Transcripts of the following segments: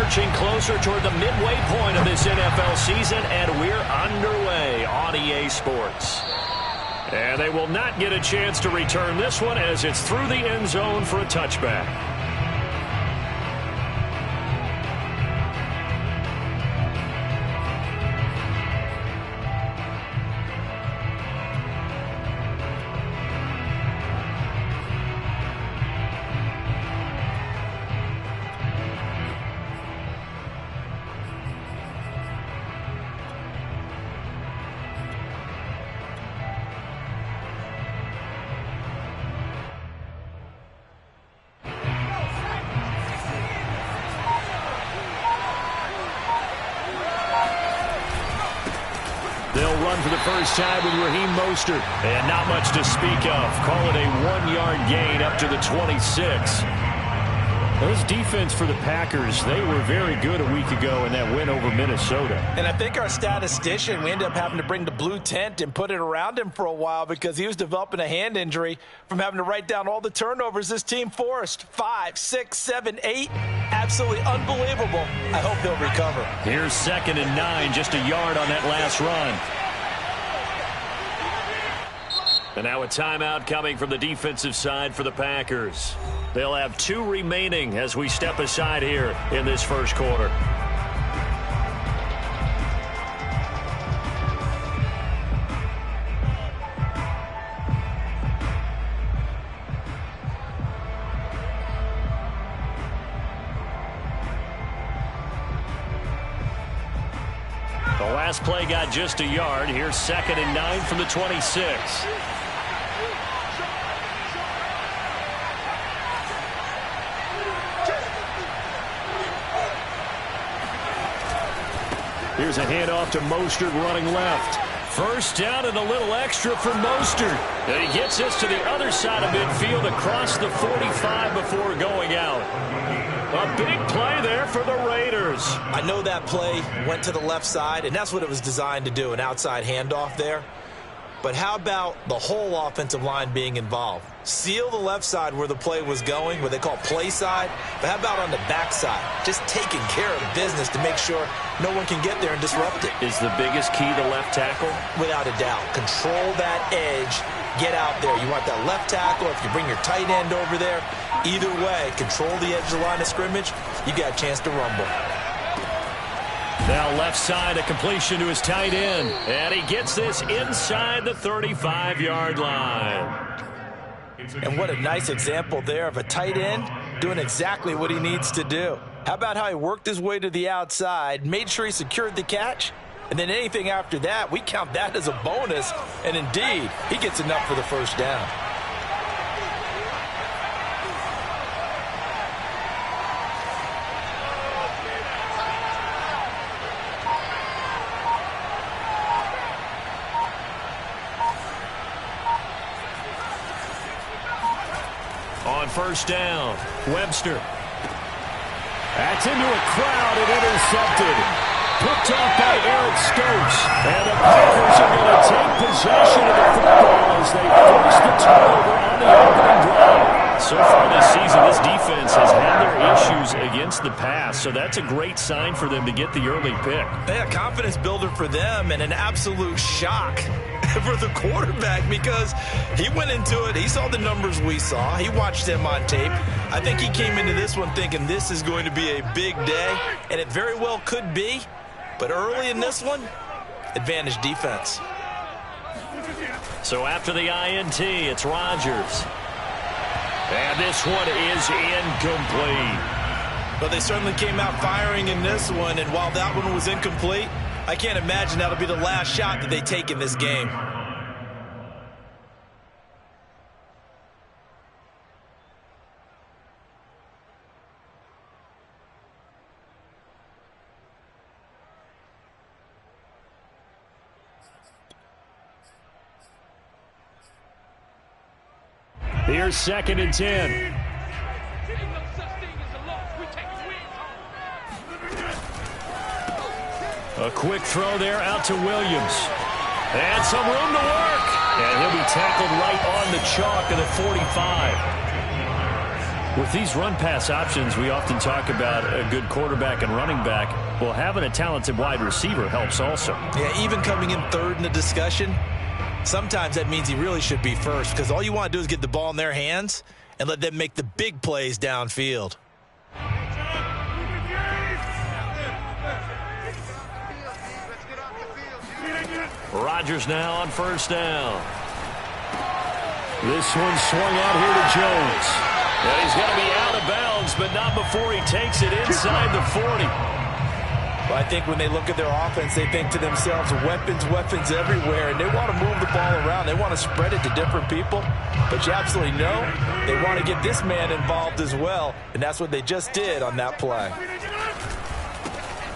Marching closer toward the midway point of this NFL season, and we're underway on EA Sports. And they will not get a chance to return this one as it's through the end zone for a touchback. They'll run for the first time with Raheem Mostert. And not much to speak of. Call it a 1-yard gain up to the 26. Those defense for the Packers, they were very good a week ago in that win over Minnesota. And I think our statistician, we ended up having to bring the blue tent and put it around him for a while because he was developing a hand injury from having to write down all the turnovers this team forced. 5, 6, 7, 8. Absolutely unbelievable. I hope he'll recover. Here's 2nd and 9, just a yard on that last run. And now a timeout coming from the defensive side for the Packers. They'll have 2 remaining as we step aside here in this first quarter. The last play got just a yard. Here's 2nd and 9 from the 26. Here's a handoff to Mostert running left. First down and a little extra for Mostert. And he gets us to the other side of midfield across the 45 before going out. A big play there for the Raiders. I know that play went to the left side, and that's what it was designed to do, an outside handoff there. But how about the whole offensive line being involved? Seal the left side where the play was going, what they call play side. But how about on the back side? Just taking care of business to make sure no one can get there and disrupt it. Is the biggest key the left tackle? Without a doubt. Control that edge. Get out there. You want that left tackle. If you bring your tight end over there, either way, control the edge of the line of scrimmage, you got a chance to rumble. Now left side, a completion to his tight end. And he gets this inside the 35-yard line. And what a nice example there of a tight end doing exactly what he needs to do. How about how he worked his way to the outside, made sure he secured the catch, and then anything after that, we count that as a bonus. And indeed, he gets enough for the first down. On first down, Webster. That's into a crowd and intercepted. Picked off by Eric Stokes. And the Packers are going to take possession of the football as they force the turnover on the opening drive. So far this season, this defense has had their issues against the pass. So that's a great sign for them to get the early pick. Yeah, confidence builder for them and an absolute shock for the quarterback because he went into it. He saw the numbers we saw. He watched them on tape. I think he came into this one thinking this is going to be a big day, and it very well could be. But early in this one, advantage defense. So after the INT, it's Rodgers. And this one is incomplete. But they certainly came out firing in this one, and while that one was incomplete, I can't imagine that'll be the last shot that they take in this game. Here's 2nd and 10. A quick throw there out to Williams. And some room to work. And he'll be tackled right on the chalk of the 45. With these run-pass options, we often talk about a good quarterback and running back. Well, having a talented wide receiver helps also. Yeah, even coming in third in the discussion, sometimes that means he really should be first because all you want to do is get the ball in their hands and let them make the big plays downfield. Rodgers now on first down. This one swung out here to Jones. And he's going to be out of bounds, but not before he takes it inside the 40. Well, I think when they look at their offense, they think to themselves, weapons, weapons everywhere, and they want to move the ball around. They want to spread it to different people, but you absolutely know they want to get this man involved as well, and that's what they just did on that play.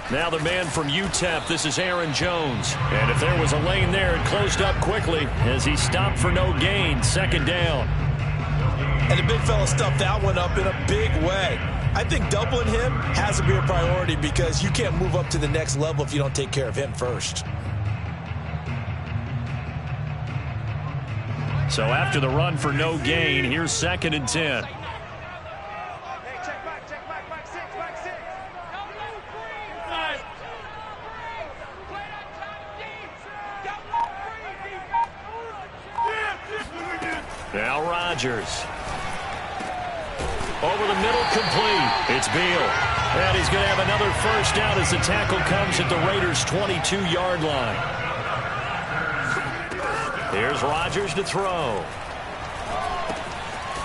Now the man from UTEP, this is Aaron Jones. And if there was a lane there, it closed up quickly as he stopped for no gain, second down. And the big fella stuffed that one up in a big way. I think doubling him has to be a priority because you can't move up to the next level if you don't take care of him first. So after the run for no gain, here's 2nd and 10. Now Rodgers. Over the middle, complete. It's Beal. And he's going to have another first down as the tackle comes at the Raiders' 22-yard line. Here's Rodgers to throw.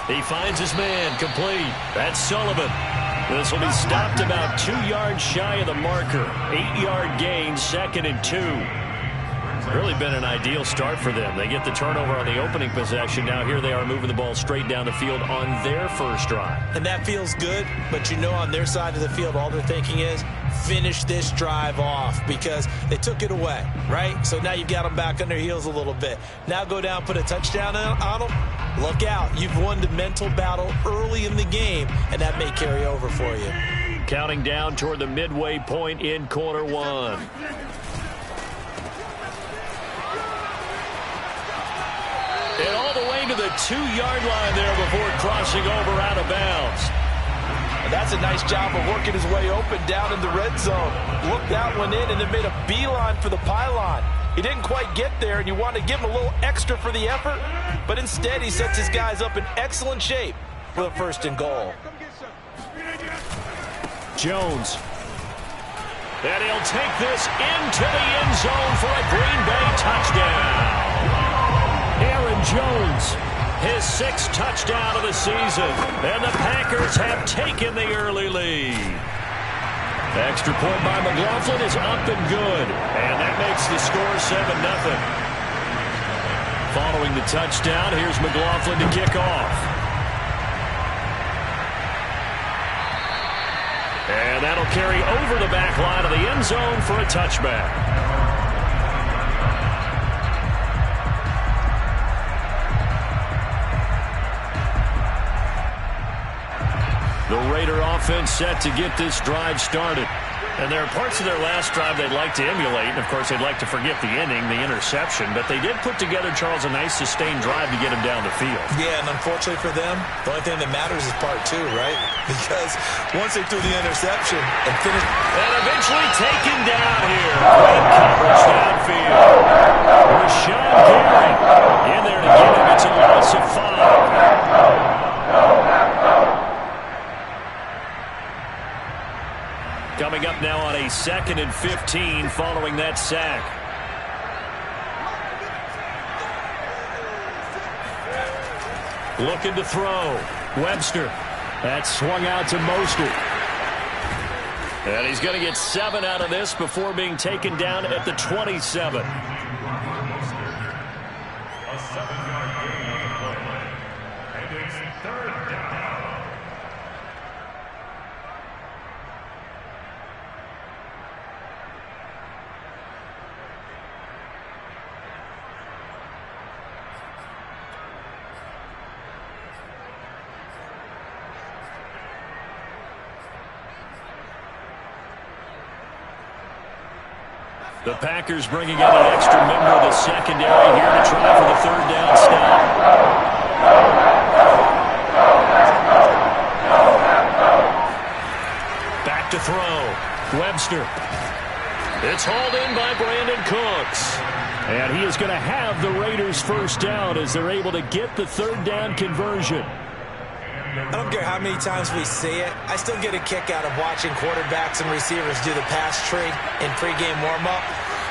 He finds his man, complete. That's Sullivan. This will be stopped about 2 yards shy of the marker. 8-yard gain, 2nd and 2. Really been an ideal start for them. They get the turnover on the opening possession. Now here they are moving the ball straight down the field on their first drive. And that feels good, but you know on their side of the field all they're thinking is finish this drive off because they took it away, right? So now you've got them back on their heels a little bit. Now go down, put a touchdown on them. Look out. You've won the mental battle early in the game, and that may carry over for you. Counting down toward the midway point in quarter one. And all the way to the 2-yard line there before crossing over out of bounds. And that's a nice job of working his way open down in the red zone. Looked that one in and then made a beeline for the pylon. He didn't quite get there, and you want to give him a little extra for the effort, but instead he sets his guys up in excellent shape for the 1st and goal. Jones. And he'll take this into the end zone for a Green Bay touchdown. Aaron Jones, his 6th touchdown of the season, and the Packers have taken the early lead. Extra point by McLaughlin is up and good, and that makes the score 7-0. Following the touchdown, here's McLaughlin to kick off. And that'll carry over the back line of the end zone for a touchback. The Raider offense set to get this drive started. And there are parts of their last drive they'd like to emulate. And, of course, they'd like to forget the inning, the interception. But they did put together, Charles, a nice sustained drive to get him down the field. Yeah, and unfortunately for them, the only thing that matters is part 2, right? Because once they threw the interception and finished... And eventually taken down here. Great coverage downfield. Rashawn Gary in there to get him. It's a loss of 5. Coming up now on a 2nd and 15 following that sack. Looking to throw. Webster. That swung out to Mostert. And he's going to get 7 out of this before being taken down at the 27. A 7-yard gain on the play. And it's 3rd down. The Packers bringing in an extra member of the secondary here to try for the 3rd down stop. Webster. It's hauled in by Brandon Cooks. And he is going to have the Raiders first down as they're able to get the third down conversion. I don't care how many times we see it. I still get a kick out of watching quarterbacks and receivers do the pass tree in pregame warm-up.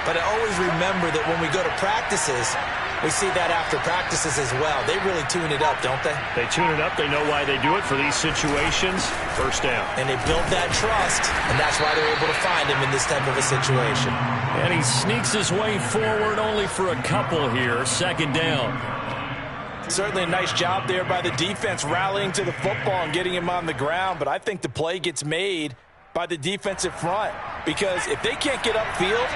But I always remember that when we go to practices, we see that after practices as well. They really tune it up, don't they? They tune it up. They know why they do it for these situations. First down. And they build that trust, and that's why they're able to find him in this type of a situation. And he sneaks his way forward only for a couple here. Second down. Certainly a nice job there by the defense rallying to the football and getting him on the ground. But I think the play gets made by the defensive front. Because if they can't get upfield,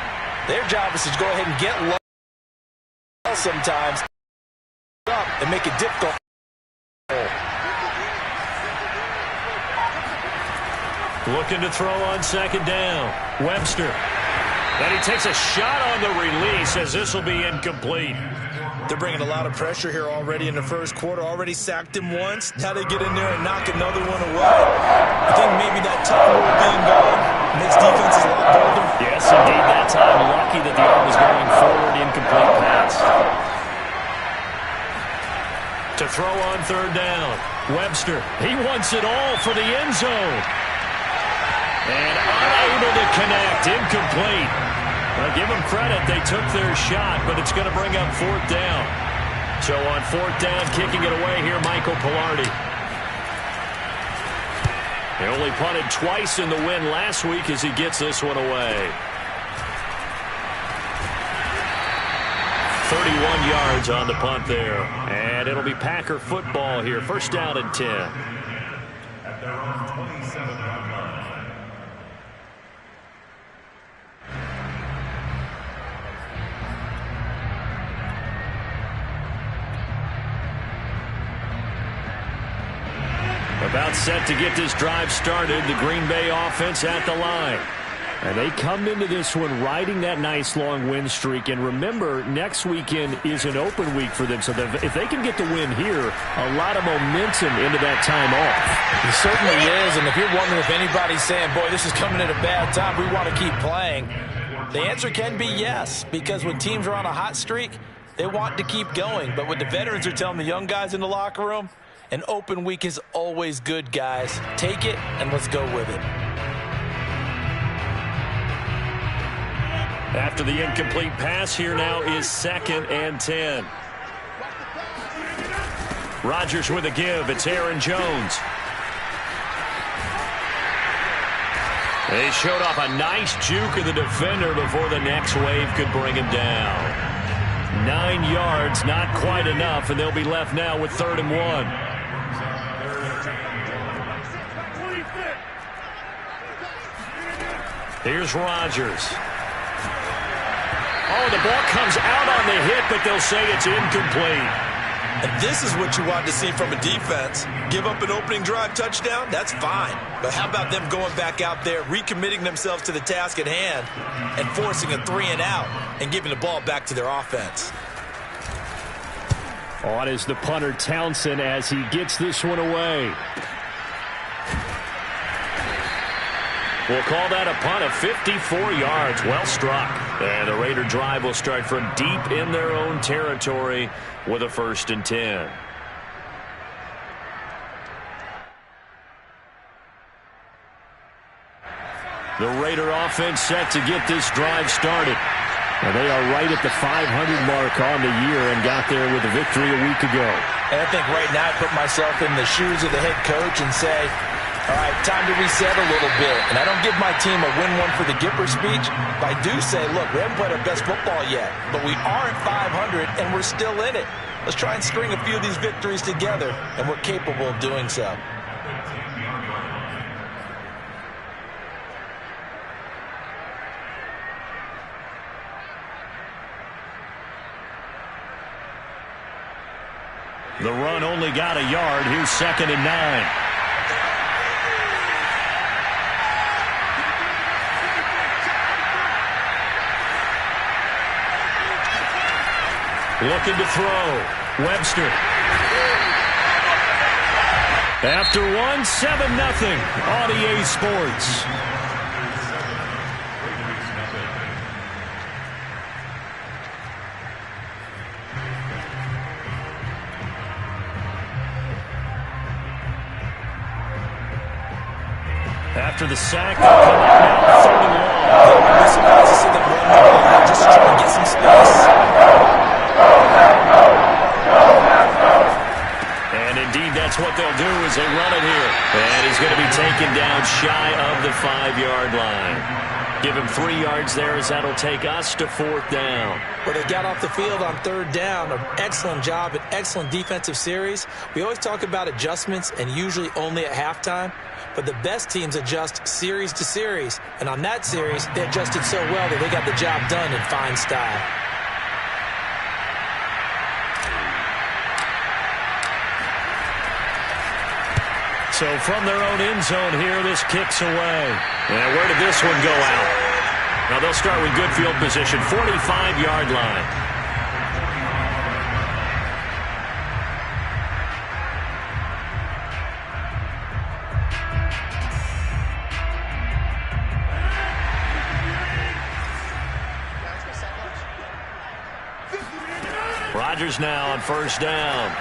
their job is to go ahead and get low sometimes up and make it difficult. Looking to throw on second down. Webster. And he takes a shot on the release as this will be incomplete. They're bringing a lot of pressure here already in the first quarter. Already sacked him once. Now they get in there and knock another one away. I think maybe that tackle being gone makes defenses a lot bolder. Yes, indeed. That time, lucky that the arm was going forward. Incomplete pass. To throw on third down. Webster. He wants it all for the end zone. And unable to connect. Incomplete. Well, give them credit. They took their shot, but it's going to bring up fourth down. So on fourth down, kicking it away here, Michael Pilardi. He only punted twice in the win last week as he gets this one away. 31 yards on the punt there. And it'll be Packer football here. First down and 10. At their own 27-yard line. About set to get this drive started, the Green Bay offense at the line. And they come into this one riding that nice long win streak. And remember, next weekend is an open week for them. So if they can get the win here, a lot of momentum into that time off. It certainly is. And if you're wondering if anybody's saying, boy, this is coming at a bad time, we want to keep playing, the answer can be yes. Because when teams are on a hot streak, they want to keep going. But what the veterans are telling the young guys in the locker room, an open week is always good, guys. Take it, and let's go with it. After the incomplete pass, here now is second and 10. Rodgers with a give. It's Aaron Jones. They showed off a nice juke of the defender before the next wave could bring him down. 9 yards, not quite enough, and they'll be left now with 3rd and 1. Here's Rodgers. Oh, the ball comes out on the hit, but they'll say it's incomplete. And this is what you want to see from a defense. Give up an opening drive touchdown, that's fine. But how about them going back out there, recommitting themselves to the task at hand, and forcing a 3 and out, and giving the ball back to their offense. On is the punter Townsend as he gets this one away. We'll call that a punt of 54 yards. Well struck. And the Raider drive will start from deep in their own territory with a 1st and 10. The Raider offense set to get this drive started. And they are right at the 500 mark on the year and got there with a victory a week ago. And I think right now I put myself in the shoes of the head coach and say, all right, time to reset a little bit. And I don't give my team a win one for the Gipper speech, but I do say, look, we haven't played our best football yet, but we are at 500 and we're still in it. Let's try and string a few of these victories together, and we're capable of doing so. The run only got a yard. Here's 2nd and 9. Looking to throw. Webster. After one, 7-0 on EA Sports. After the sack, they'll come up now, 3rd and long. I wouldn't be surprised to see them run the ball just to try and get some space. And indeed, that's what they'll do as they run it here. And he's going to be taken down shy of the 5-yard line. Give him 3 yards there as that'll take us to 4th down. Well, they got off the field on 3rd down. An excellent job, an excellent defensive series. We always talk about adjustments and usually only at halftime. But the best teams adjust series to series. And on that series, they adjusted so well that they got the job done in fine style. So from their own end zone here, this kicks away. And where did this one go out? Now they'll start with good field position, 45-yard line. Rodgers now on 1st down.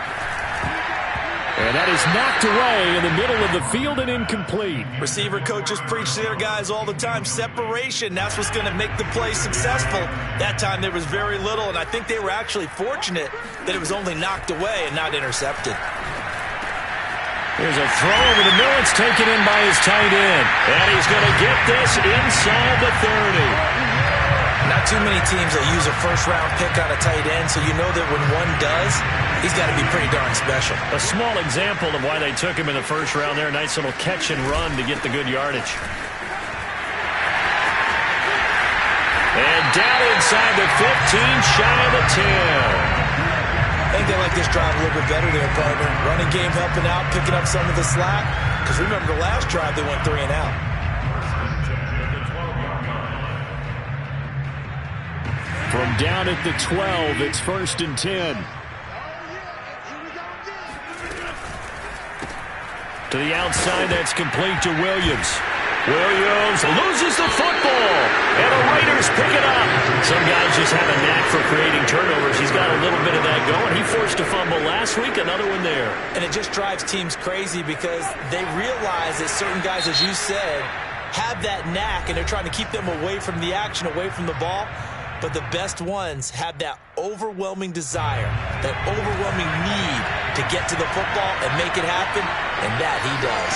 And that is knocked away in the middle of the field and incomplete. Receiver coaches preach to their guys all the time. Separation, that's what's going to make the play successful. That time there was very little, and I think they were actually fortunate that it was only knocked away and not intercepted. Here's a throw over the middle. It's taken in by his tight end. And he's going to get this inside the 30. Not too many teams will use a first-round pick on a tight end, so you know that when one does, he's got to be pretty darn special. A small example of why they took him in the 1st round there. Nice little catch and run to get the good yardage. And down inside the 15, shy of the 10. I think they like this drive a little bit better there, partner. Running game helping out, picking up some of the slack. Because remember the last drive, they went 3 and out. From down at the 12, it's 1st and 10. To the outside, that's complete to Williams. Williams loses the football, and the Raiders pick it up. Some guys just have a knack for creating turnovers. He's got a little bit of that going. He forced a fumble last week, another one there. And it just drives teams crazy because they realize that certain guys, as you said, have that knack, and they're trying to keep them away from the action, away from the ball. But the best ones have that overwhelming desire, that overwhelming need to get to the football and make it happen, and that he does.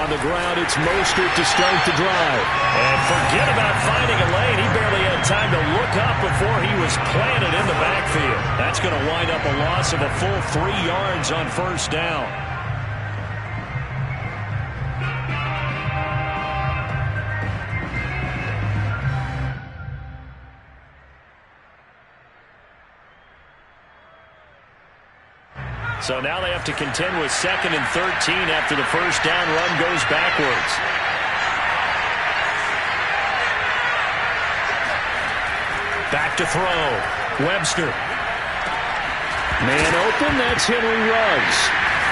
On the ground, it's Mostert to start the drive. And forget about finding a lane. He barely had time to look up before he was planted in the backfield. That's going to wind up a loss of a full 3 yards on 1st down. So now they have to contend with 2nd and 13 after the 1st down run goes backwards. Back to throw. Webster. Man open, that's Henry Ruggs.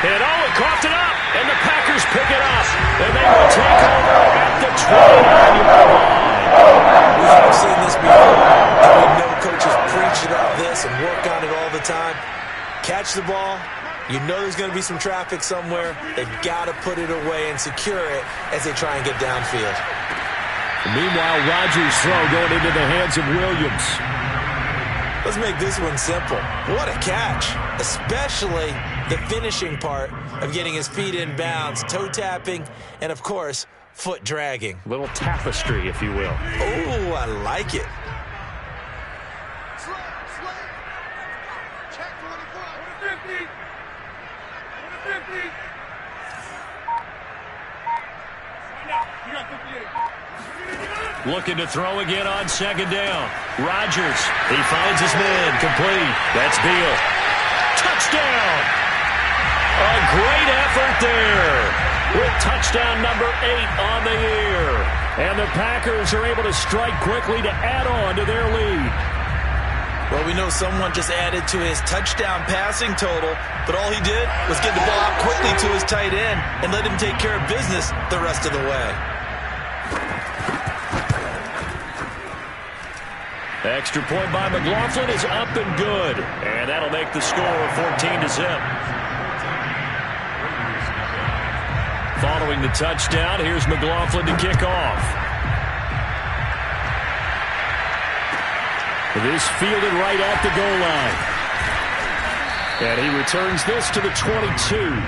And it coughed it up, and the Packers pick it up. And they will take over at the 29-yard line. We've seen this before, and we know coaches preach about this and work on it all the time. Catch the ball. You know there's going to be some traffic somewhere. They've got to put it away and secure it as they try and get downfield. Meanwhile, Rodgers' throw going into the hands of Williams. Let's make this one simple. What a catch, especially the finishing part of getting his feet in bounds, toe tapping, and, of course, foot dragging. Little tapestry, if you will. Oh, I like it. Looking to throw again on 2nd down. Rodgers, he finds his man, complete. That's Beal. Touchdown! A great effort there with touchdown number 8 on the year. And the Packers are able to strike quickly to add on to their lead. Well, we know someone just added to his touchdown passing total, but all he did was get the ball out quickly to his tight end and let him take care of business the rest of the way. Extra point by McLaughlin is up and good. And that'll make the score 14-0. Following the touchdown, here's McLaughlin to kick off. This fielded right at the goal line. And he returns this to the 22.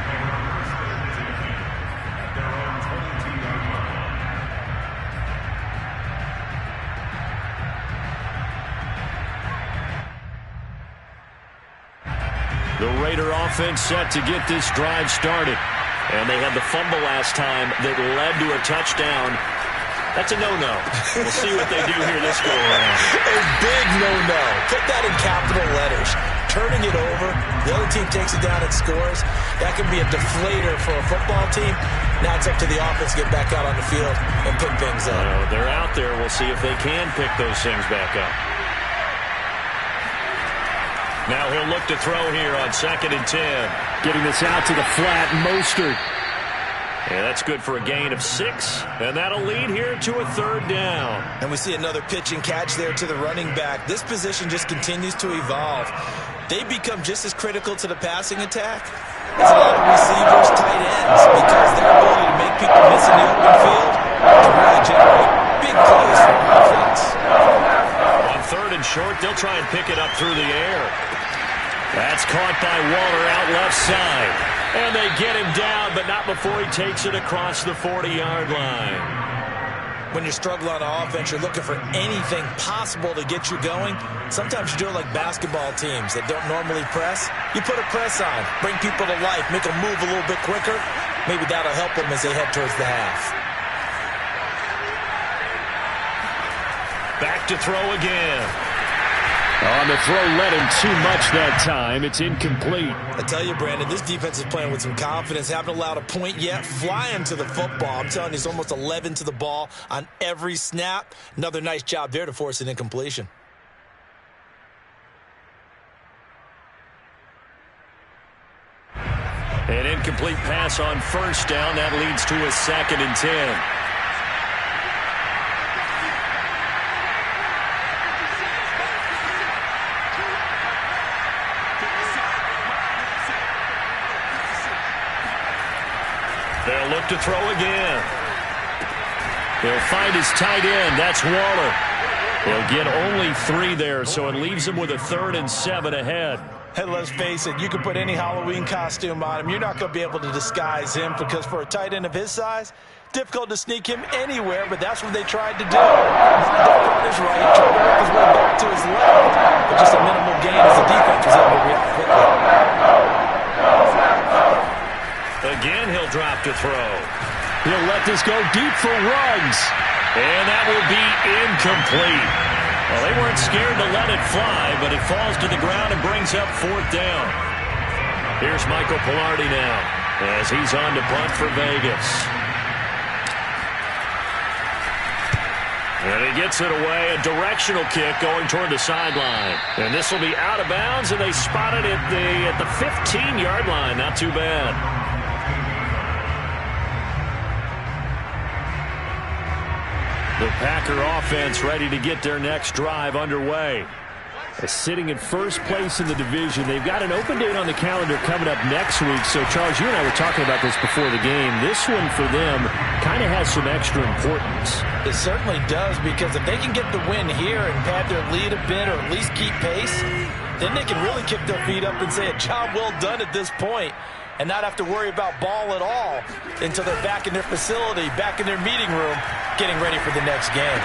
The Raider offense set to get this drive started. And they had the fumble last time that led to a touchdown. That's a no-no. We'll see what they do here this go-around. A big no-no. Put that in capital letters. Turning it over, the other team takes it down and scores. That can be a deflator for a football team. Now it's up to the offense to get back out on the field and pick things up. They're out there. We'll see if they can pick those things back up. Now he'll look to throw here on 2nd and 10. Getting this out to the flat, Mostert. Yeah, that's good for a gain of 6. And that'll lead here to a 3rd down. And we see another pitch and catch there to the running back. This position just continues to evolve. They become just as critical to the passing attack as a lot of receivers, tight ends, because their ability to make people miss in the open field can really generate big plays for offense. On 3rd and short, they'll try and pick it up through the air. That's caught by Waller out left side. And they get him down, but not before he takes it across the 40-yard line. When you struggle on offense, you're looking for anything possible to get you going. Sometimes you do it like basketball teams that don't normally press. You put a press on, bring people to life, make them move a little bit quicker. Maybe that'll help them as they head towards the half. Back to throw again. On the throw, led him too much that time. It's incomplete. I tell you, Brandon, this defense is playing with some confidence. Haven't allowed a point yet. Flying to the football. I'm telling you, he's almost 11 to the ball on every snap. Another nice job there to force an incompletion. An incomplete pass on 1st down. That leads to a 2nd and 10. They'll look to throw again. He'll find his tight end. That's Waller. He'll get only 3 there, so it leaves him with a 3rd and 7 ahead. Hey, let's face it, you can put any Halloween costume on him. You're not going to be able to disguise him because for a tight end of his size, difficult to sneak him anywhere, but that's what they tried to do. Lined up on his right, tried to work his way back to his left, but just a minimal gain as the defense was able to react quickly. Again, he'll drop to throw. He'll let this go deep for Ruggs. And that will be incomplete. Well, they weren't scared to let it fly, but it falls to the ground and brings up 4th down. Here's Michael Pilardi now as he's on to punt for Vegas. And he gets it away, a directional kick going toward the sideline. And this will be out of bounds, and they spot it at the 15-yard line. Not too bad. The Packer offense ready to get their next drive underway. Sitting in first place in the division. They've got an open date on the calendar coming up next week. So, Charles, you and I were talking about this before the game. This one for them kind of has some extra importance. It certainly does, because if they can get the win here and pad their lead a bit or at least keep pace, then they can really kick their feet up and say a job well done at this point and not have to worry about ball at all until they're back in their facility, back in their meeting room, getting ready for the next game.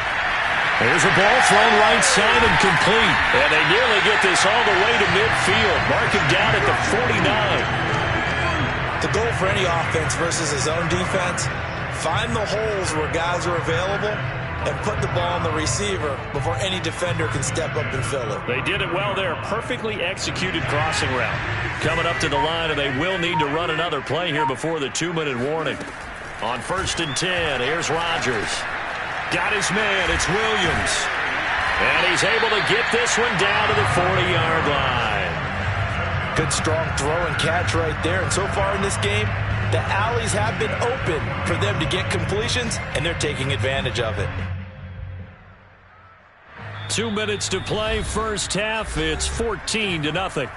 There's a ball thrown right side and complete. And they nearly get this all the way to midfield. Mark him down at the 49. The goal for any offense versus his own defense, find the holes where guys are available and put the ball on the receiver before any defender can step up and fill it. They did it well there. Perfectly executed crossing route. Coming up to the line, and they will need to run another play here before the 2-minute warning. On 1st and 10, here's Rodgers. Got his man, it's Williams. And he's able to get this one down to the 40-yard line. Good strong throw and catch right there. And so far in this game, the alleys have been open for them to get completions, and they're taking advantage of it. 2 minutes to play, first half. It's 14-0.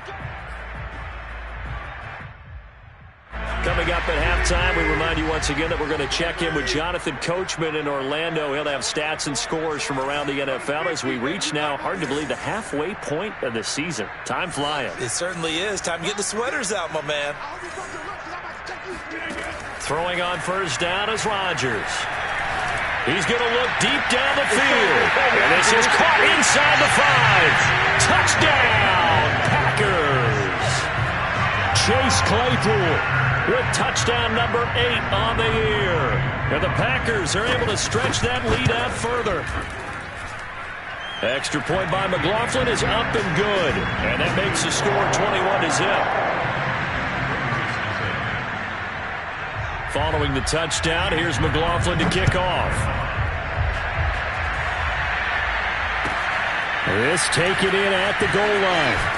Coming up at halftime, we remind you once again that we're going to check in with Jonathan Coachman in Orlando. He'll have stats and scores from around the NFL as we reach now, hard to believe, the halfway point of the season. Time flying. It certainly is. Time to get the sweaters out, my man. Throwing on first down is Rodgers. He's going to look deep down the field. And this is caught inside the 5. Touchdown, Packers. Chase Claypool with touchdown number 8 on the year. And the Packers are able to stretch that lead out further. Extra point by McLaughlin is up and good. And that makes the score 21-0. Following the touchdown, here's McLaughlin to kick off. This taken in at the goal line.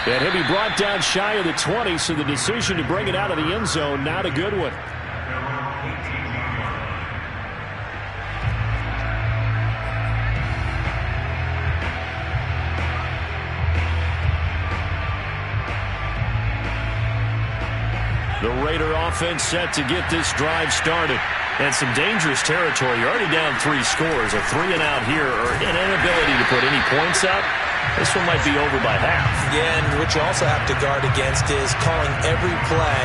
And he'll be brought down shy of the 20, so the decision to bring it out of the end zone, not a good one. The Raider offense set to get this drive started. And some dangerous territory. You're already down 3 scores. A 3-and-out here or an inability to put any points up. This one might be over by half. Yeah, and what you also have to guard against is calling every play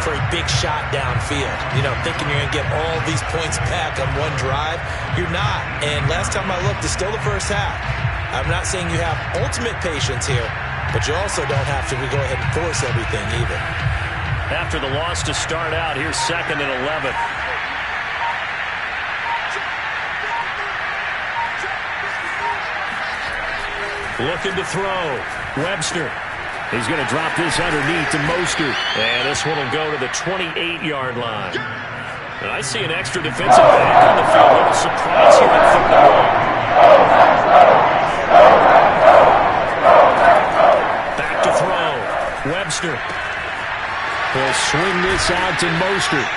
for a big shot downfield. You know, thinking you're going to get all these points back on one drive. You're not. And last time I looked, it's still the first half. I'm not saying you have ultimate patience here, but you also don't have to go ahead and force everything either. After the loss to start out, here's 2nd and 11. Looking to throw. Webster. He's going to drop this underneath to Mostert. And this one will go to the 28-yard line. And I see an extra defensive back on the field. A little surprise here at 3rd and 1. Back to throw. Webster. He'll swing this out to Mostert.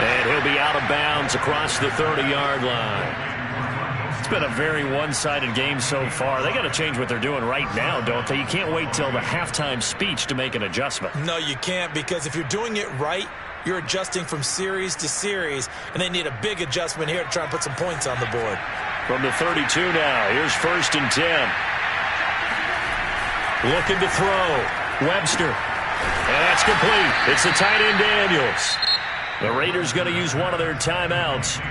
And he'll be out of bounds across the 30-yard line. It's been a very one-sided game so far. They got to change what they're doing right now, don't they? You can't wait till the halftime speech to make an adjustment. No, you can't, because if you're doing it right, you're adjusting from series to series, and they need a big adjustment here to try and put some points on the board. From the 32 now, here's 1st and 10. Looking to throw. Webster. And that's complete. It's the tight end Daniels. The Raiders going to use one of their timeouts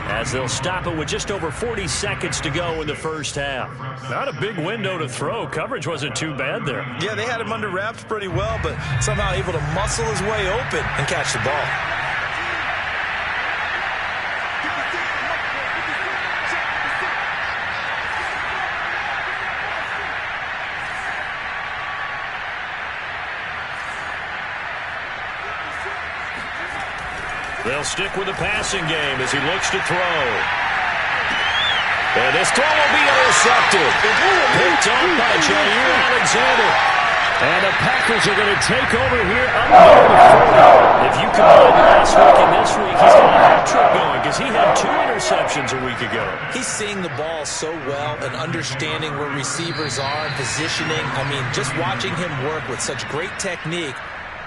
as they'll stop it with just over 40 seconds to go in the first half. Not a big window to throw. Coverage wasn't too bad there. Yeah, they had him under wraps pretty well, but somehow able to muscle his way open and catch the ball. They'll stick with the passing game as he looks to throw. And this throw will be intercepted. Picked up by Jair Alexander. And the Packers are going to take over here up near the 40. If you combine last week and this week, he's got a hat trick going because he had 2 interceptions a week ago. He's seeing the ball so well and understanding where receivers are and positioning. I mean, just watching him work with such great technique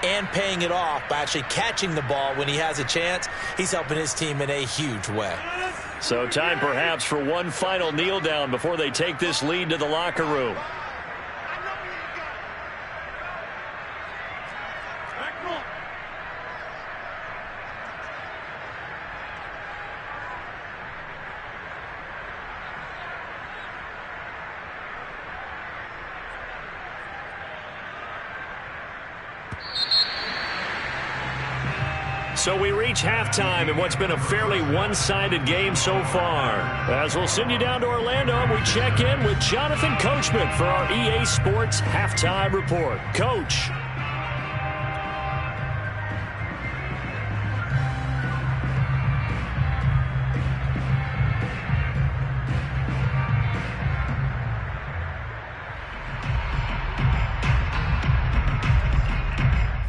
and paying it off by actually catching the ball when he has a chance, he's helping his team in a huge way. So time perhaps for one final kneel down before they take this lead to the locker room. So we reach halftime in what's been a fairly one-sided game so far. As we'll send you down to Orlando, and we check in with Jonathan Coachman for our EA Sports Halftime Report. Coach.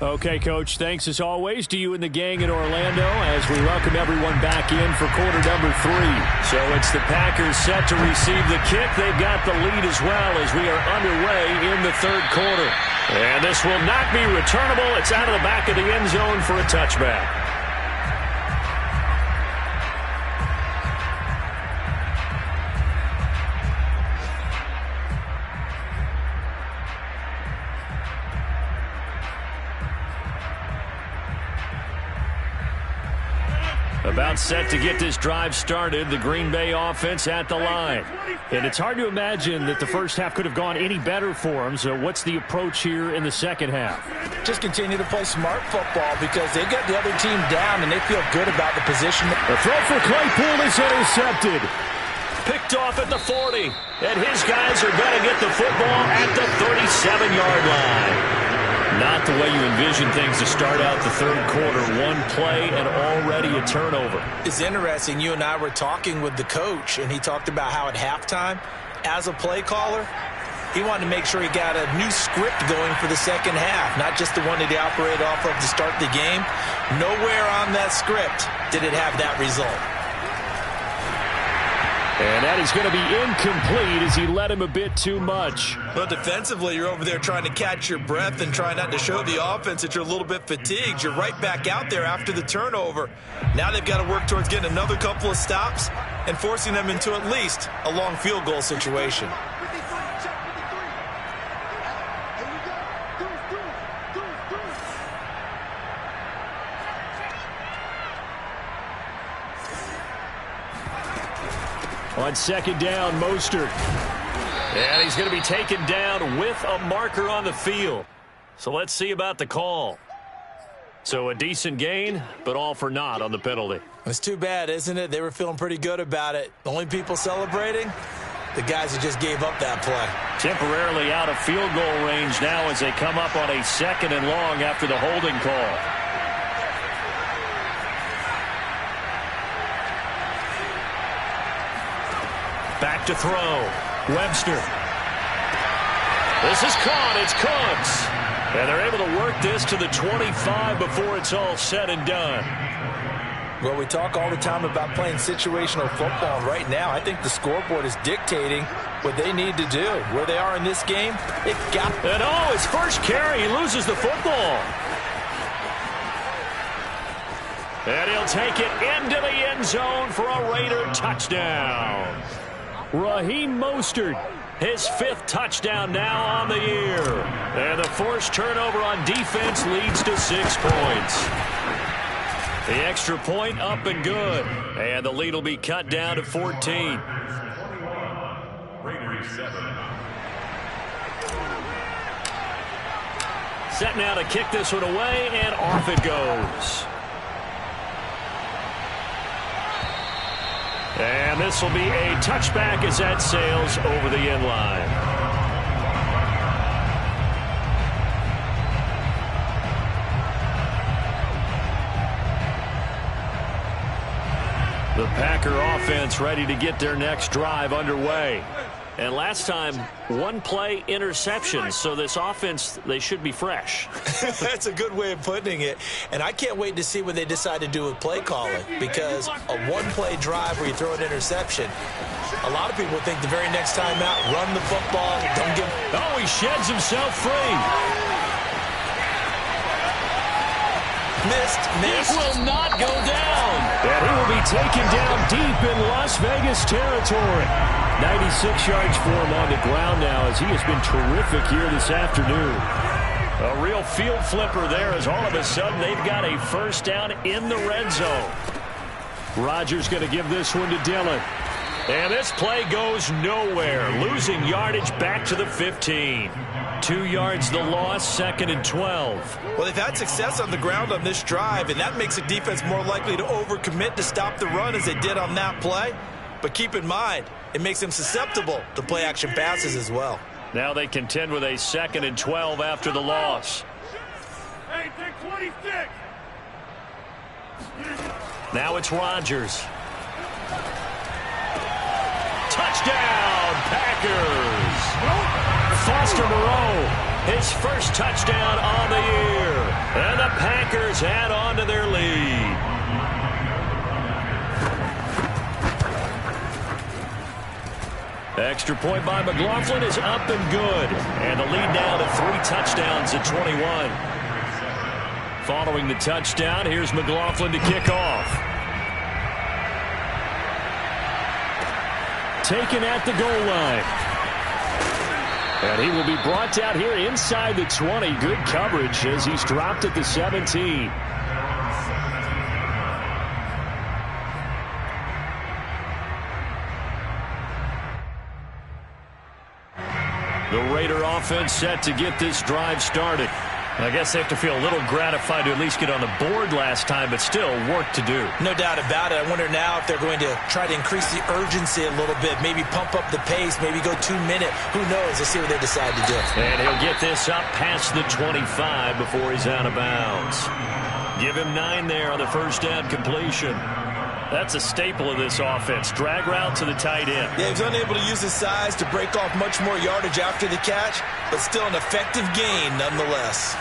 Okay, Coach, thanks as always to you and the gang in Orlando as we welcome everyone back in for quarter number 3. So it's the Packers set to receive the kick. They've got the lead as well as we are underway in the third quarter. And this will not be returnable. It's out of the back of the end zone for a touchback. About set to get this drive started, the Green Bay offense at the line. And it's hard to imagine that the first half could have gone any better for them. So what's the approach here in the second half? Just continue to play smart football because they got the other team down and they feel good about the position. The throw for Claypool is intercepted. Picked off at the 40. And his guys are going to get the football at the 37-yard line. Not the way you envision things to start out the third quarter. One play and already a turnover. It's interesting. You and I were talking with the coach, and he talked about how at halftime, as a play caller, he wanted to make sure he got a new script going for the second half, not just the one that he operated off of to start the game. Nowhere on that script did it have that result. And that is going to be incomplete as he led him a bit too much. But defensively, you're over there trying to catch your breath and try not to show the offense that you're a little bit fatigued. You're right back out there after the turnover. Now they've got to work towards getting another couple of stops and forcing them into at least a long field goal situation. On second down, Mostert. And he's going to be taken down with a marker on the field. So let's see about the call. So a decent gain, but all for naught on the penalty. It's too bad, isn't it? They were feeling pretty good about it. The only people celebrating, the guys who just gave up that play. Temporarily out of field goal range now as they come up on a second and long after the holding call. Back to throw. Webster. This is caught. It's Cooks. And they're able to work this to the 25 before it's all said and done. Well, we talk all the time about playing situational football. Right now, I think the scoreboard is dictating what they need to do. Where they are in this game, it got... And his first carry, he loses the football. And he'll take it into the end zone for a Raider touchdown. Raheem Mostert, his fifth touchdown now on the year. And the forced turnover on defense leads to 6 points. The extra point up and good. And the lead will be cut down to 14. Raiders 7. Set now to kick this one away, and off it goes. And this will be a touchback as that sails over the end line. The Packer offense ready to get their next drive underway. And last time, one play interception. So this offense, they should be fresh. That's a good way of putting it. And I can't wait to see what they decide to do with play calling. Because a one-play drive where you throw an interception, a lot of people think the very next time out, run the football, don't give... Oh, he sheds himself free. Missed. It will not go down. And he will be taken down deep in Las Vegas territory. 96 yards for him on the ground now as he has been terrific here this afternoon. A real field flipper there as all of a sudden they've got a first down in the red zone. Rodgers going to give this one to Dillon. And this play goes nowhere. Losing yardage back to the 15. 2 yards the loss, 2nd and 12. Well, they've had success on the ground on this drive, and that makes the defense more likely to overcommit to stop the run as they did on that play. But keep in mind, it makes them susceptible to play-action passes as well. Now they contend with a 2nd and 12 after the loss. Hey, take 26. Now it's Rodgers. Touchdown, Packers! Foster Moreau, his first touchdown on the year. And the Packers add on to their lead. Extra point by McLaughlin is up and good. And the lead now to 3 touchdowns at 21. Following the touchdown, here's McLaughlin to kick off. Taken at the goal line. And he will be brought down here inside the 20. Good coverage as he's dropped at the 17. The Raider offense set to get this drive started. I guess they have to feel a little gratified to at least get on the board last time, but still work to do. No doubt about it. I wonder now if they're going to try to increase the urgency a little bit, maybe pump up the pace, maybe go 2-minute. Who knows? Let's see what they decide to do. And he'll get this up past the 25 before he's out of bounds. Give him 9 there on the first down completion. That's a staple of this offense. Drag route to the tight end. Yeah, he was unable to use his size to break off much more yardage after the catch, but still an effective gain nonetheless.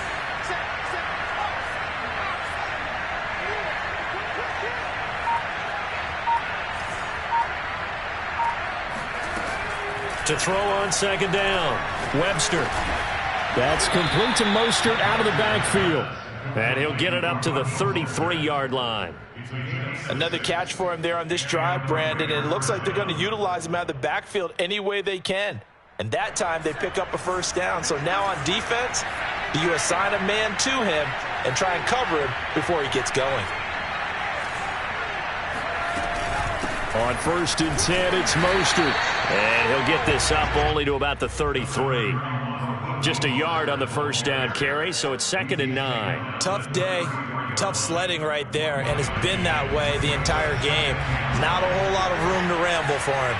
To throw on second down, Webster. That's complete to Mostert out of the backfield. And he'll get it up to the 33-yard line. Another catch for him there on this drive, Brandon. And it looks like they're going to utilize him out of the backfield any way they can. And that time they pick up a first down. So now on defense, do you assign a man to him and try and cover him before he gets going? On 1st and 10, it's Mostert. And he'll get this up only to about the 33. Just a yard on the first down carry, so it's 2nd and 9. Tough day, tough sledding right there, and it's been that way the entire game. Not a whole lot of room to ramble for him.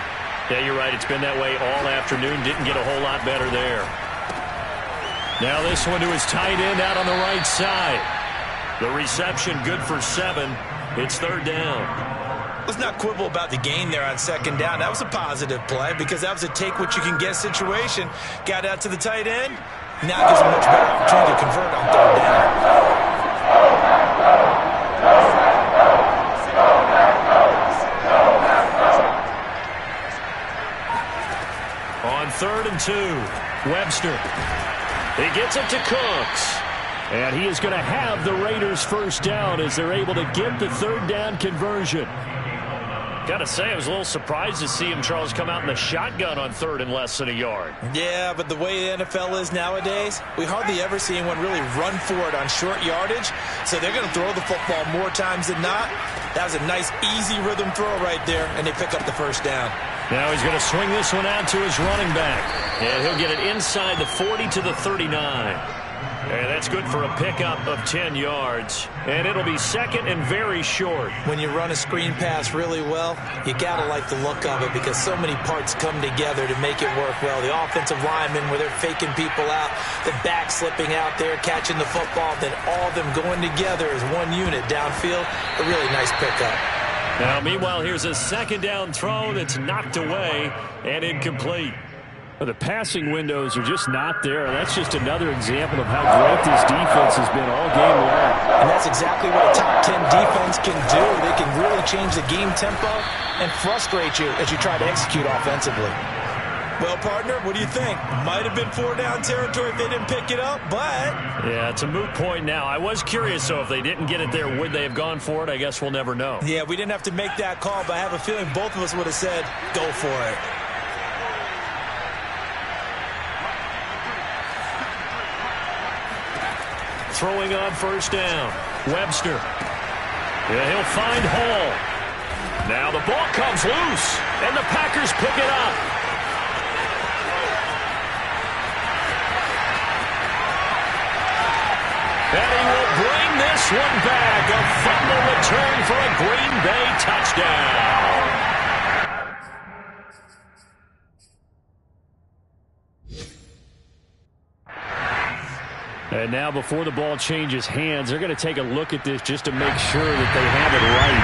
Yeah, you're right. It's been that way all afternoon. Didn't get a whole lot better there. Now this one to his tight end out on the right side. The reception good for 7. It's 3rd down. Let's not quibble about the gain there on 2nd down. That was a positive play because that was a take-what-you-can-get situation. Got out to the tight end. Now gives him much better opportunity to convert on 3rd down. On 3rd and 2, Webster. He gets it to Cooks. And he is going to have the Raiders' first down as they're able to get the 3rd down conversion. Got to say, I was a little surprised to see him, Charles, come out in the shotgun on 3rd and less than a yard. Yeah, but the way the NFL is nowadays, we hardly ever see anyone really run for it on short yardage. So they're going to throw the football more times than not. That was a nice, easy rhythm throw right there, and they pick up the first down. Now he's going to swing this one out to his running back. And he'll get it inside the 40 to the 39. And that's good for a pickup of 10 yards. And it'll be 2nd and very short. When you run a screen pass really well, you got to like the look of it because so many parts come together to make it work well. The offensive linemen where they're faking people out, the back slipping out there, catching the football, then all of them going together as one unit downfield. A really nice pickup. Now, meanwhile, here's a 2nd down throw that's knocked away and incomplete. The passing windows are just not there. That's just another example of how great this defense has been all game long. And that's exactly what a top 10 defense can do. They can really change the game tempo and frustrate you as you try to execute offensively. Well, partner, what do you think? Might have been 4-down territory if they didn't pick it up, but... Yeah, it's a moot point now. I was curious, so if they didn't get it there, would they have gone for it? I guess we'll never know. Yeah, we didn't have to make that call, but I have a feeling both of us would have said, go for it. Throwing on first down, Webster. Yeah, he'll find Hall. Now the ball comes loose, and the Packers pick it up. And he will bring this one back. A fumble return for a Green Bay touchdown. And now before the ball changes hands, they're going to take a look at this just to make sure that they have it right.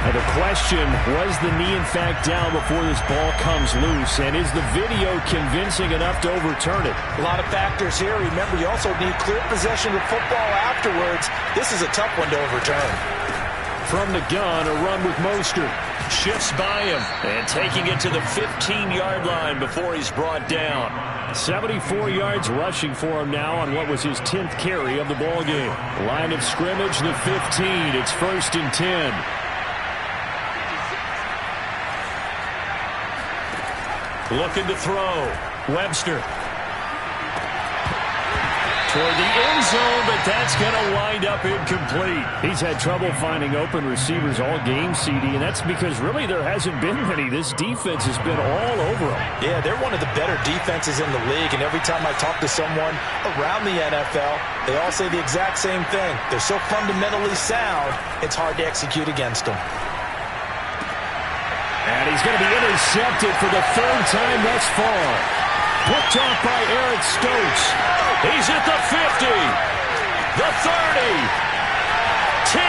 Now the question, was the knee in fact down before this ball comes loose? And is the video convincing enough to overturn it? A lot of factors here. Remember, you also need clear possession of the football afterwards. This is a tough one to overturn. From the gun, a run with Mostert. Shifts by him and taking it to the 15-yard line before he's brought down. 74 yards rushing for him now on what was his 10th carry of the ballgame. Line of scrimmage, the 15. It's 1st and 10. Looking to throw. Webster. Toward the end zone, but that's going to wind up incomplete. He's had trouble finding open receivers all game, CD, and that's because really there hasn't been many. This defense has been all over them. Yeah, they're one of the better defenses in the league, and every time I talk to someone around the NFL, they all say the exact same thing. They're so fundamentally sound, it's hard to execute against them. And he's going to be intercepted for the 3rd time thus far. Picked off by Eric Stokes. He's at the 50, the 30, 10,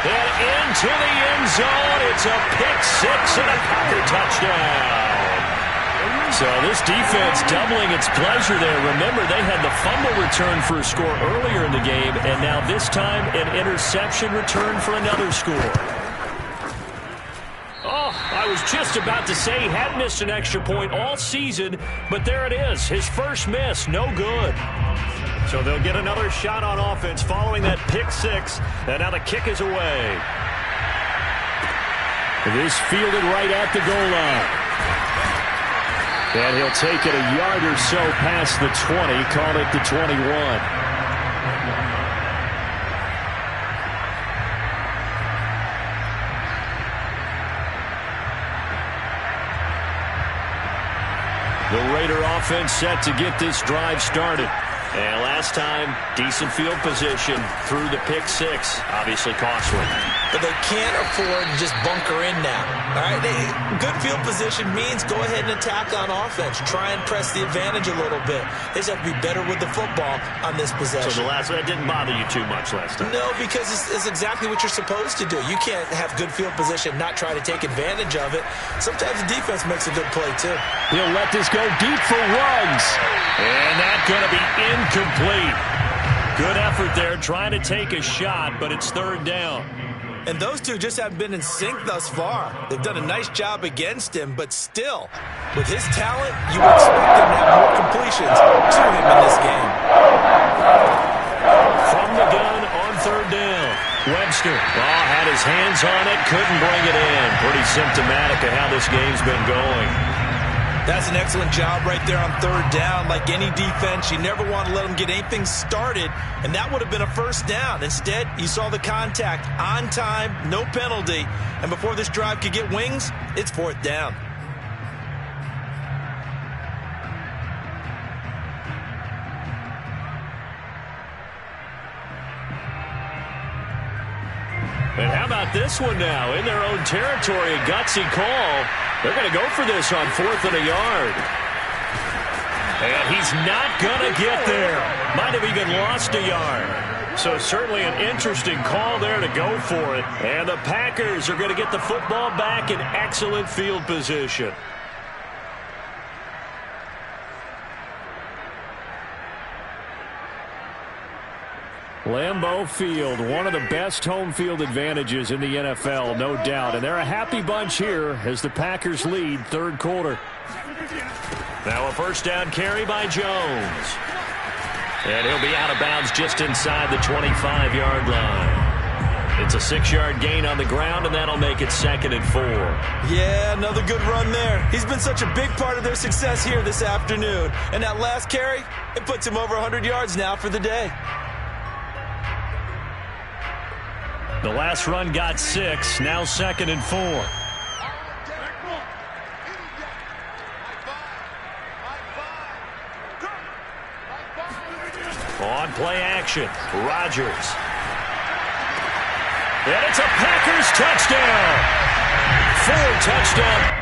and into the end zone. It's a pick six and a Packer touchdown. So this defense doubling its pleasure there. Remember, they had the fumble return for a score earlier in the game, and now this time an interception return for another score. Oh, I was just about to say he had missed an extra point all season, but there it is. His first miss, no good. So they'll get another shot on offense following that pick six, and now the kick is away. This fielded right at the goal line. And he'll take it a yard or so past the 20, call it the 21. The Raider offense set to get this drive started. And last time, decent field position through the pick six. Obviously costly. But they can't afford to just bunker in now. All right, good field position means go ahead and attack on offense. Try and press the advantage a little bit. They just have to be better with the football on this possession. So that didn't bother you too much last time? No, because it's exactly what you're supposed to do. You can't have good field position, not try to take advantage of it. Sometimes the defense makes a good play, too. He'll let this go deep for Ruggs. And that's going to be incomplete. Good effort there trying to take a shot, but it's 3rd down. And those two just haven't been in sync thus far. They've done a nice job against him, but still, with his talent, you would expect him to have more completions to him in this game. From the gun on 3rd down. Webster had his hands on it, couldn't bring it in. Pretty symptomatic of how this game's been going. That's an excellent job right there on 3rd down. Like any defense, you never want to let them get anything started, and that would have been a 1st down. Instead, you saw the contact on time, no penalty, and before this drive could get wings, it's 4th down. And how about this one now? In their own territory, a gutsy call. They're going to go for this on 4th and a yard. And he's not going to get there. Might have even lost a yard. So certainly an interesting call there to go for it. And the Packers are going to get the football back in excellent field position. Lambeau Field, one of the best home field advantages in the NFL, no doubt. And they're a happy bunch here as the Packers lead 3rd quarter. Now a 1st down carry by Jones. And he'll be out of bounds just inside the 25-yard line. It's a 6-yard gain on the ground, and that'll make it 2nd and 4. Yeah, another good run there. He's been such a big part of their success here this afternoon. And that last carry, it puts him over 100 yards now for the day. The last run got 6, now 2nd and 4. On play action, Rodgers. And it's a Packers touchdown. 4 touchdowns.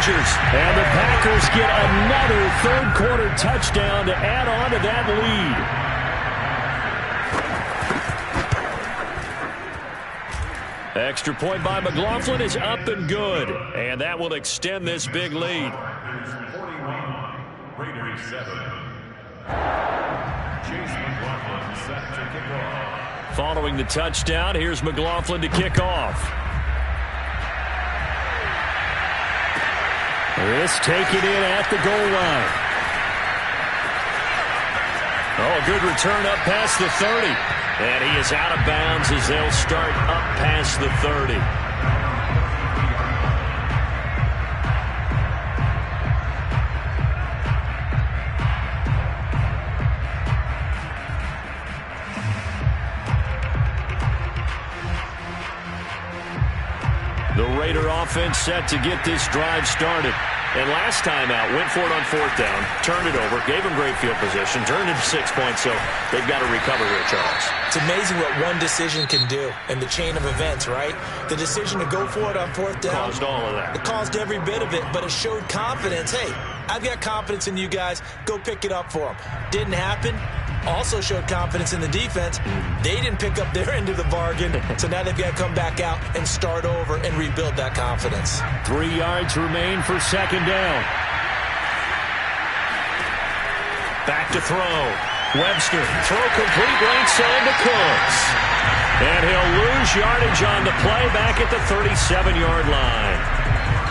Rodgers. And the Packers get another third-quarter touchdown to add on to that lead. Extra point by McLaughlin is up and good. And that will extend this big lead. Packers 41, Raiders 7. Chase McLaughlin set to kick off. Following the touchdown, here's McLaughlin to kick off. This taken in at the goal line. Oh, a good return up past the 30. And he is out of bounds as they'll start up past the 30. The Raider offense set to get this drive started. And last time out, went for it on fourth down, turned it over, gave them great field position, turned it to 6 points, so they've got to recover here, Charles. It's amazing what one decision can do in the chain of events, right? The decision to go for it on fourth down. Caused all of that. It caused every bit of it, but it showed confidence. Hey, I've got confidence in you guys. Go pick it up for them. Didn't happen. Also showed confidence in the defense. They didn't pick up their end of the bargain, so now they've got to come back out and start over and rebuild that confidence. 3 yards remain for second down. Back to throw. Webster, throw complete right side to Cooks. And he'll lose yardage on the play back at the 37-yard line.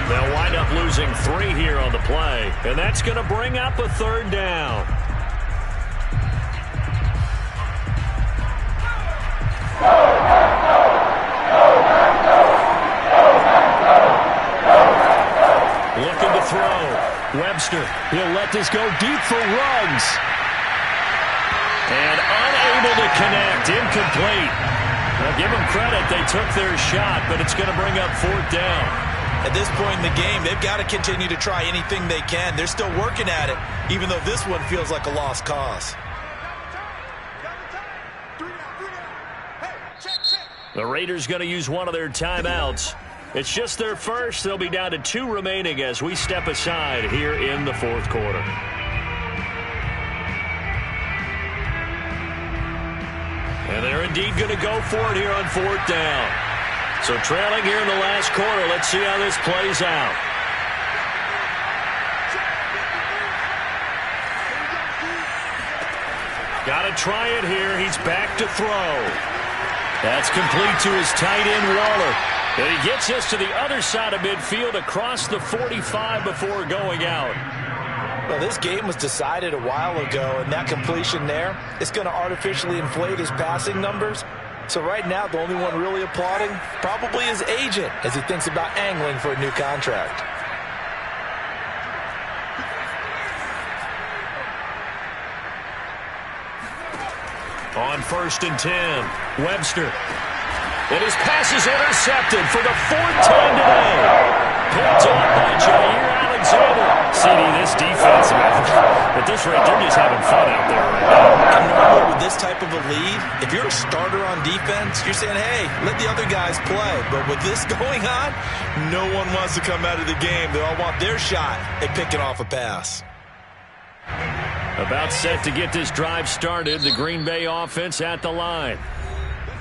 They'll wind up losing 3 here on the play, and that's going to bring up a third down. Looking to throw. Webster, he'll let this go deep for Ruggs. And unable to connect, incomplete. Now give them credit, they took their shot, but it's going to bring up fourth down. At this point in the game, they've got to continue to try anything they can. They're still working at it, even though this one feels like a lost cause. The Raiders going to use one of their timeouts. It's just their first. They'll be down to 2 remaining as we step aside here in the fourth quarter. And they're indeed going to go for it here on fourth down. So trailing here in the last quarter. Let's see how this plays out. Got to try it here. He's back to throw. That's complete to his tight end, Waller. And he gets us to the other side of midfield across the 45 before going out. Well, this game was decided a while ago, and that completion there, it's going to artificially inflate his passing numbers. So right now, the only one really applauding probably his agent as he thinks about angling for a new contract. On 1st and 10, Webster. And his pass is intercepted for the 4th time today. Picked up by Jair Alexander. CD, this defense, at this rate, they're just having fun out there right now. And normally with this type of a lead, if you're a starter on defense, you're saying, hey, let the other guys play. But with this going on, no one wants to come out of the game. They all want their shot at picking off a pass. About set to get this drive started, the Green Bay offense at the line.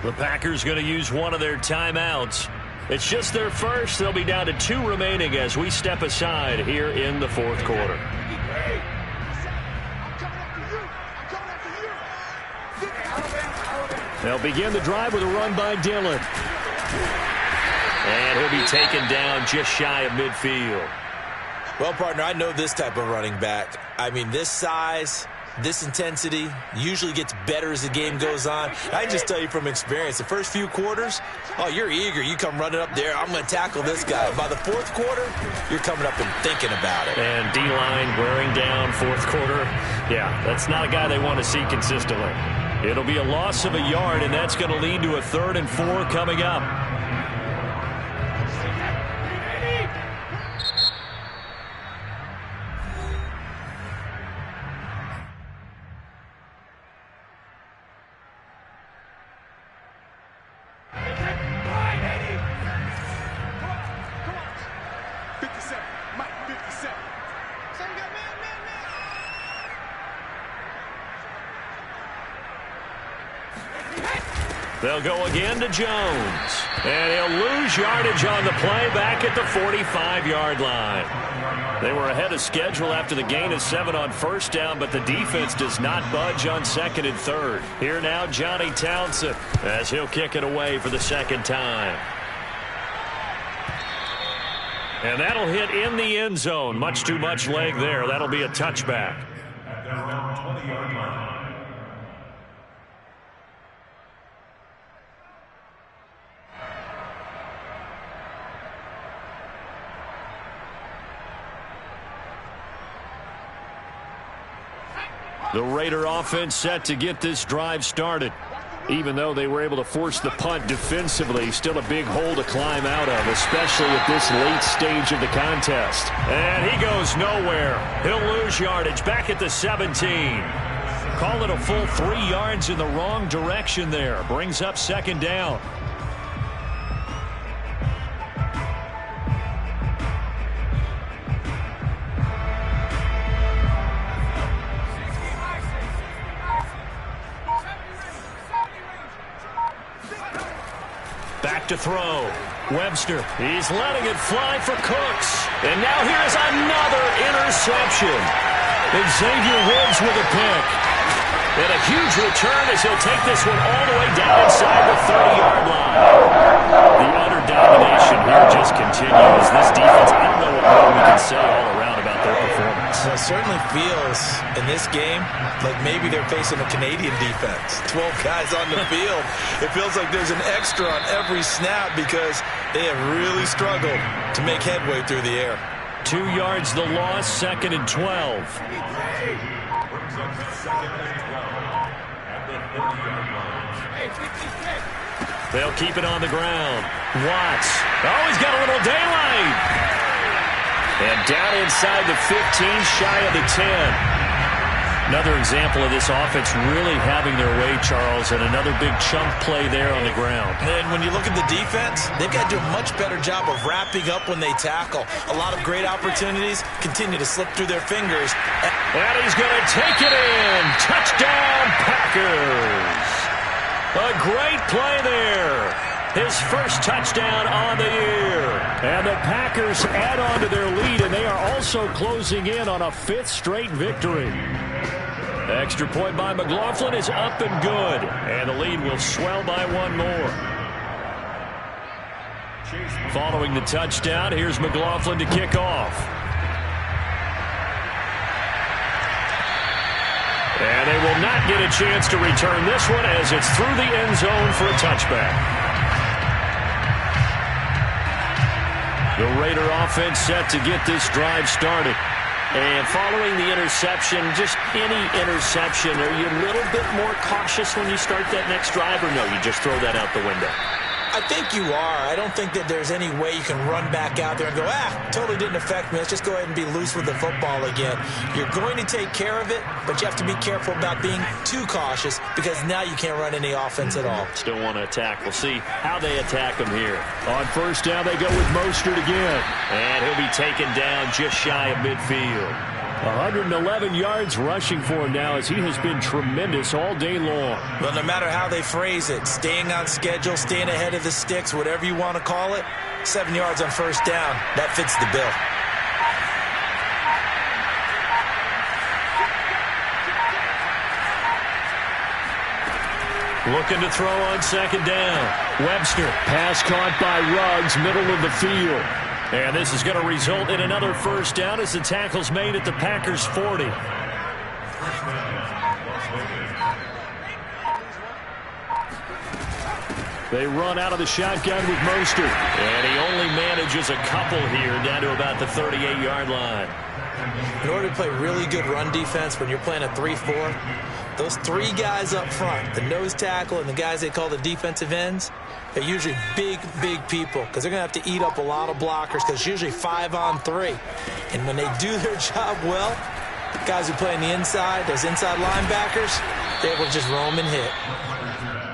The Packers going to use one of their timeouts. It's just their first. They'll be down to 2 remaining as we step aside here in the fourth quarter. They'll begin the drive with a run by Dillon. And he'll be taken down just shy of midfield. Well, partner, I know this type of running back. I mean, this size, this intensity usually gets better as the game goes on. I can just tell you from experience, the first few quarters, oh, you're eager. You come running up there, I'm going to tackle this guy. By the fourth quarter, you're coming up and thinking about it. And D-line wearing down fourth quarter. Yeah, that's not a guy they want to see consistently. It'll be a loss of a yard, and that's going to lead to a 3rd and 4 coming up. They'll go again to Jones. And he'll lose yardage on the play back at the 45-yard line. They were ahead of schedule after the gain of 7 on first down, but the defense does not budge on second and third. Here now, Johnny Townsend, as he'll kick it away for the second time. And that'll hit in the end zone. Much too much leg there. That'll be a touchback. At their own 20-yard line. The Raider offense set to get this drive started. Even though they were able to force the punt defensively, still a big hole to climb out of, especially at this late stage of the contest. And he goes nowhere. He'll lose yardage back at the 17. Call it a full 3 yards in the wrong direction there. Brings up second down. Back to throw. Webster. He's letting it fly for Cooks. And now here's another interception. Xavier Woods with a pick. And a huge return as he'll take this one all the way down inside the 30-yard line. The utter domination here just continues. This defense, I don't know what more we can say all around about their performance. Well, it certainly feels in this game like maybe they're facing a Canadian defense. 12 guys on the field. It feels like there's an extra on every snap because they have really struggled to make headway through the air. 2 yards the loss, second and 12. Brings up second and 12 at the 30-yard line. They'll keep it on the ground. Watts. Oh, he's got a little daylight. And down inside the 15, shy of the 10. Another example of this offense really having their way, Charles, and another big chunk play there on the ground. And when you look at the defense, they've got to do a much better job of wrapping up when they tackle. A lot of great opportunities continue to slip through their fingers. And he's going to take it in. Touchdown, Packers. A great play there. His first touchdown on the year. And the Packers add on to their lead, and they are also closing in on a 5th straight victory. Extra point by McLaughlin is up and good. And the lead will swell by 1 more. Following the touchdown, here's McLaughlin to kick off. And they will not get a chance to return this one as it's through the end zone for a touchback. The Raider offense set to get this drive started. And following the interception, just any interception, are you a little bit more cautious when you start that next drive, or no, you just throw that out the window? I think you are. I don't think that there's any way you can run back out there and go, totally didn't affect me. Let's just go ahead and be loose with the football again. You're going to take care of it, but you have to be careful about being too cautious because now you can't run any offense at all. Still want to attack. We'll see how they attack him here. On first down, they go with Mostert again. And he'll be taken down just shy of midfield. 111 yards rushing for him now as he has been tremendous all day long. But no matter how they phrase it, staying on schedule, staying ahead of the sticks, whatever you want to call it, 7 yards on first down, that fits the bill. Looking to throw on second down. Webster, pass caught by Ruggs, middle of the field. And this is going to result in another first down as the tackle's made at the Packers' 40. They run out of the shotgun with Mostert. And he only manages a couple here down to about the 38-yard line. In order to play really good run defense when you're playing a 3-4, those 3 guys up front, the nose tackle and the guys they call the defensive ends, they're usually big, big people because they're going to have to eat up a lot of blockers because it's usually 5-on-3. And when they do their job well, guys who play on the inside, those inside linebackers, they're able to just roam and hit.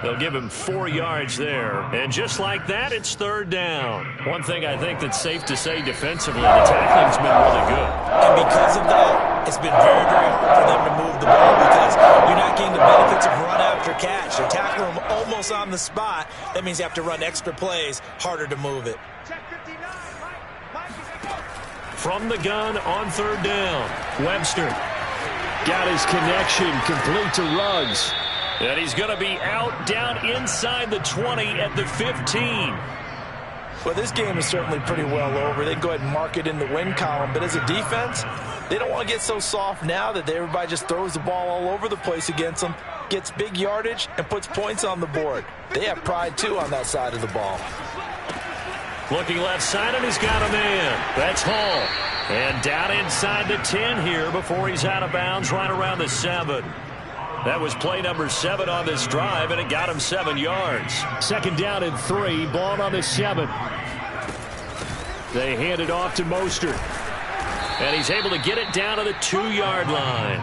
They'll give him 4 yards there. And just like that, it's third down. One thing I think that's safe to say defensively, the tackling's been really good. And because of that, it's been very, very hard for them to move the ball because you're not getting the benefits of run after catch. They're tackling them almost on the spot. That means you have to run extra plays, harder to move it. From the gun on third down, Webster got his connection complete to Ruggs. And he's going to be out down inside the 20 at the 15. Well, this game is certainly pretty well over. They can go ahead and mark it in the win column. But as a defense, they don't want to get so soft now that everybody just throws the ball all over the place against them, gets big yardage, and puts points on the board. They have pride, too, on that side of the ball. Looking left side, and he's got a man. That's Hall. And down inside the 10 here before he's out of bounds right around the 7. That was play number 7 on this drive, and it got him 7 yards. Second down and 3, ball on the 7. They hand it off to Mostert. And he's able to get it down to the 2-yard line.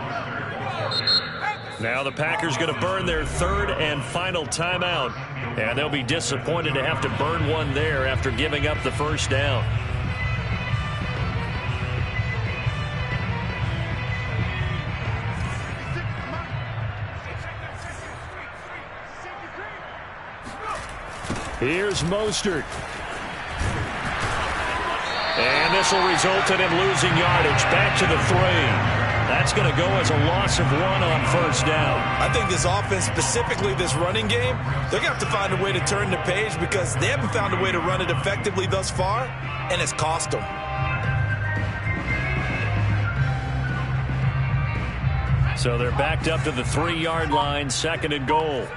Now the Packers going to burn their third and final timeout. And they'll be disappointed to have to burn one there after giving up the first down. Here's Mostert. And this will result in him losing yardage. Back to the 3. That's going to go as a loss of 1 on first down. I think this offense, specifically this running game, they're going to have to find a way to turn the page because they haven't found a way to run it effectively thus far, and it's cost them. So they're backed up to the 3-yard line, second and goal.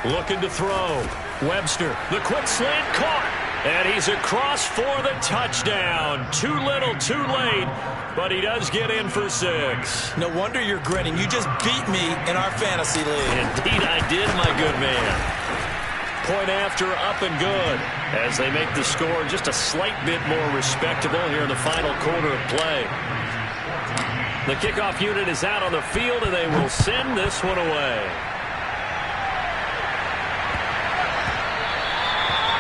Looking to throw. Webster, the quick slant caught. And he's across for the touchdown. Too little, too late. But he does get in for 6. No wonder you're grinning. You just beat me in our fantasy league. Indeed I did, my good man. Point after, up and good. As they make the score just a slight bit more respectable here in the final quarter of play. The kickoff unit is out on the field, and they will send this one away.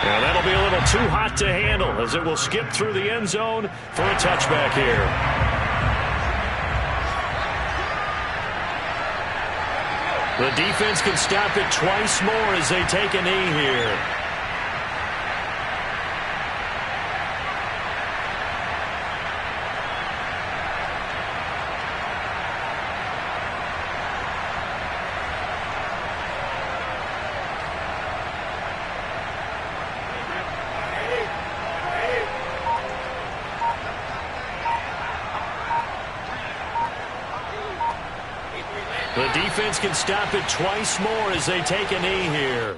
Now that'll be a little too hot to handle as it will skip through the end zone for a touchback here. The defense can stop it twice more as they take a knee here. The defense can stop it twice more as they take a knee here.